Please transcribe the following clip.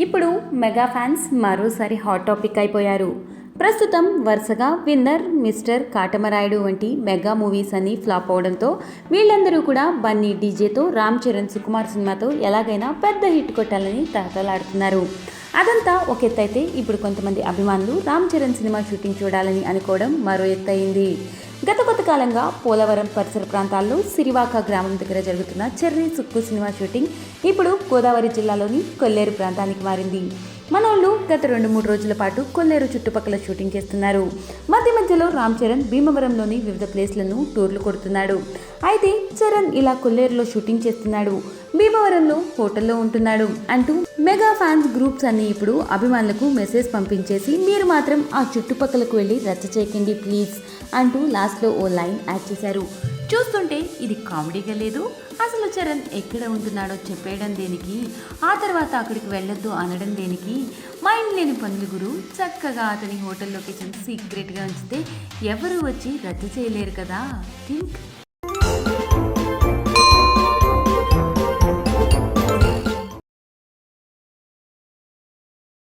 ఇప్పుడు mega fans మరోసారి hot topic అయిపోయారు. ప్రస్తుతం వరుసగా విన్నర్, మిస్టర్ కాటమరాయుడు వంటి మెగా మూవీస్ అన్ని ఫ్లాప్ అవడంతో వీళ్ళందరూ కూడా బన్నీ డీజేతో రామ్ చరణ్ సుకుమార్ సినిమాతో ఎలాగైనా పెద్ద హిట్ కొట్టాలని తహతలాడుతున్నారు. అదంతా ఒక ఎత్తైతే ఇప్పుడు కొంతమంది అభిమానులు రామ్ చరణ్ సినిమా షూటింగ్ చూడాలని అనుకోవడం మరో ఎత్తయింది. గత కొంతకాలంగా పోలవరం పరిసర ప్రాంతాల్లో సిరివాక గ్రామం దగ్గర జరుగుతున్న చెర్రీ సుక్కు సినిమా షూటింగ్ ఇప్పుడు గోదావరి జిల్లాలోని కొల్లేరు ప్రాంతానికి మారింది. మనోళ్ళు గత 2-3 రోజుల పాటు కొల్లేరు చుట్టుపక్కల షూటింగ్ చేస్తున్నారు. మధ్య మధ్యలో రామ్ చరణ్ భీమవరంలోని వివిధ ప్లేస్లను టూర్లు కొడుతున్నాడు. అయితే చరణ్ ఇలా కొల్లేరులో షూటింగ్ చేస్తున్నాడు, భీమవరంలో హోటల్లో ఉంటున్నాడు అంటూ మెగా ఫ్యాన్స్ గ్రూప్స్ అన్ని ఇప్పుడు అభిమానులకు మెసేజ్ పంపించేసి మీరు మాత్రం ఆ చుట్టుపక్కలకు వెళ్ళి రచ్చ చేయకండి ప్లీజ్ అంటూ లాస్ట్లో ఓ లైన్ యాడ్ చేశారు. చూస్తుంటే ఇది కామెడీగా లేదు. అసలు చరణ్ ఎక్కడ ఉంటున్నాడో చెప్పేయడం దేనికి, ఆ తర్వాత అక్కడికి వెళ్ళొద్దు అనడం దేనికి? మైండ్ లేని పనులు గురు. చక్కగా అతని హోటల్ లొకేషన్ సీక్రెట్గా ఉంచితే ఎవరు వచ్చి రద్దు చేయలేరు కదా. థింక్.